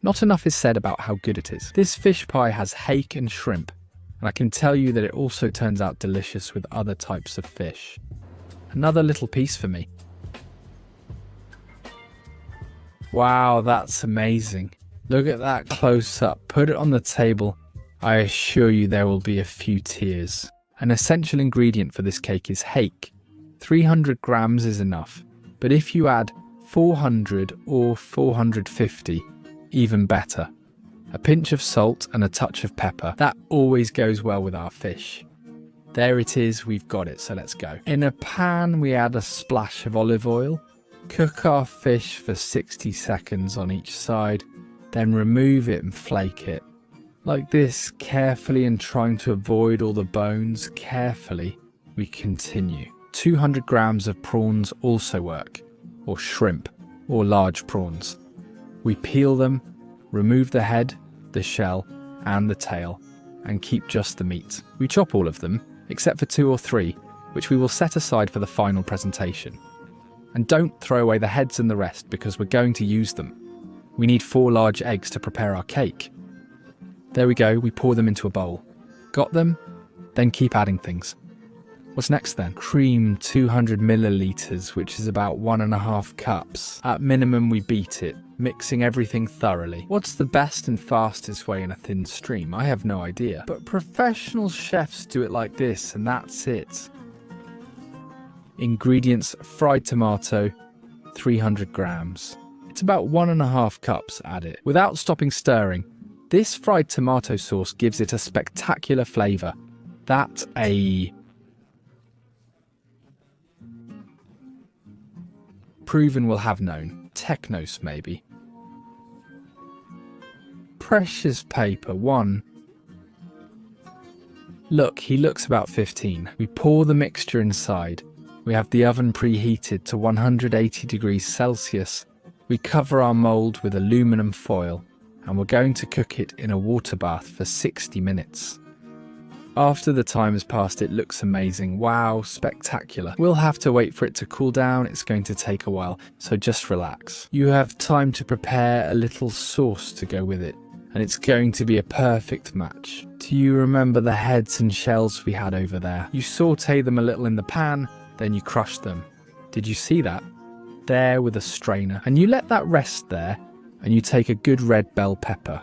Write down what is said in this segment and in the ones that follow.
Not enough is said about how good it is. This fish pie has hake and shrimp, and I can tell you that it also turns out delicious with other types of fish. Another little piece for me. Wow, that's amazing. Look at that close up. Put it on the table. I assure you there will be a few tears. An essential ingredient for this cake is hake. 300 grams is enough, but if you add 400 or 450, even better. A pinch of salt and a touch of pepper. That always goes well with our fish. There it is, we've got it, so let's go. In a pan, we add a splash of olive oil. Cook our fish for 60 seconds on each side, then remove it and flake it. Like this, carefully, and trying to avoid all the bones. Carefully, we continue. 200 grams of prawns also work, or shrimp, or large prawns. We peel them, remove the head, the shell, and the tail, and keep just the meat. We chop all of them, except for 2 or 3, which we will set aside for the final presentation. And don't throw away the heads and the rest, because we're going to use them. We need 4 large eggs to prepare our cake. There we go, we pour them into a bowl. Got them? Then keep adding things. What's next then? Cream 200 milliliters, which is about 1.5 cups. At minimum, we beat it, mixing everything thoroughly. What's the best and fastest way in a thin stream? I have no idea. But professional chefs do it like this, and that's it. Ingredients: fried tomato, 300 grams. It's about 1.5 cups, add it. Without stopping stirring, this fried tomato sauce gives it a spectacular flavour. That proven will have known. Technos maybe. Precious paper, 1. Look, he looks about 15. We pour the mixture inside. We have the oven preheated to 180 degrees Celsius. We cover our mould with aluminum foil, and we're going to cook it in a water bath for 60 minutes. After the time has passed, it looks amazing. Wow, spectacular. We'll have to wait for it to cool down. It's going to take a while, so just relax. You have time to prepare a little sauce to go with it, and it's going to be a perfect match. Do you remember the heads and shells we had over there? You saute them a little in the pan, then you crush them. Did you see that? There with a strainer. And you let that rest there, and you take a good red bell pepper,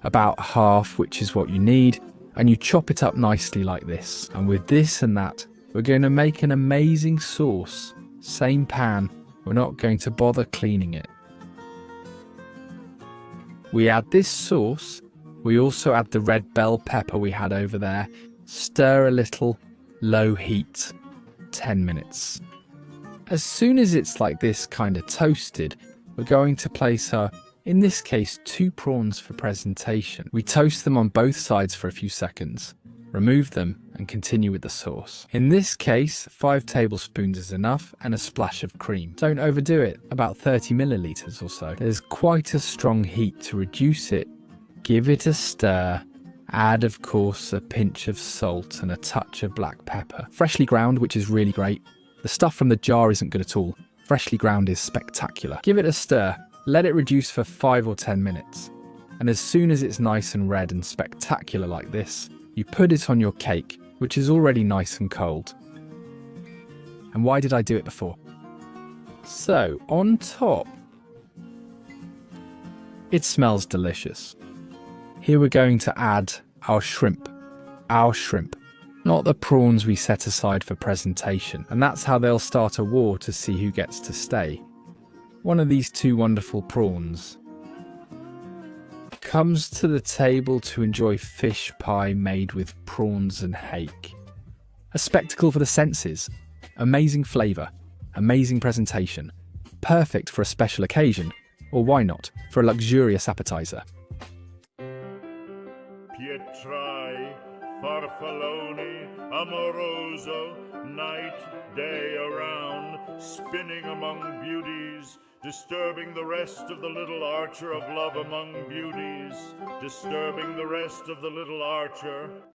about half, which is what you need, and you chop it up nicely like this. And with this and that, we're going to make an amazing sauce. Same pan, we're not going to bother cleaning it. We add this sauce, we also add the red bell pepper we had over there, stir a little, low heat, 10 minutes. As soon as it's like this, kind of toasted, we're going to place our, in this case, 2 prawns for presentation. We toast them on both sides for a few seconds, remove them, and continue with the sauce. In this case, 5 tablespoons is enough, and a splash of cream. Don't overdo it, about 30 milliliters or so. There's quite a strong heat. To reduce it, give it a stir. Add, of course, a pinch of salt and a touch of black pepper. Freshly ground, which is really great. The stuff from the jar isn't good at all. Freshly ground is spectacular. Give it a stir. Let it reduce for 5 or 10 minutes. And as soon as it's nice and red and spectacular like this, you put it on your cake, which is already nice and cold. And why did I do it before? So, on top, it smells delicious. Here we're going to add our shrimp. Our shrimp. Not the prawns we set aside for presentation. And that's how they'll start a war to see who gets to stay. One of these 2 wonderful prawns comes to the table to enjoy fish pie made with prawns and hake. A spectacle for the senses. Amazing flavour. Amazing presentation. Perfect for a special occasion. Or why not, for a luxurious appetizer. Pietrai, farfalloni, amoroso, night, day around, spinning among beauties, disturbing the rest of the little archer of love among beauties, disturbing the rest of the little archer.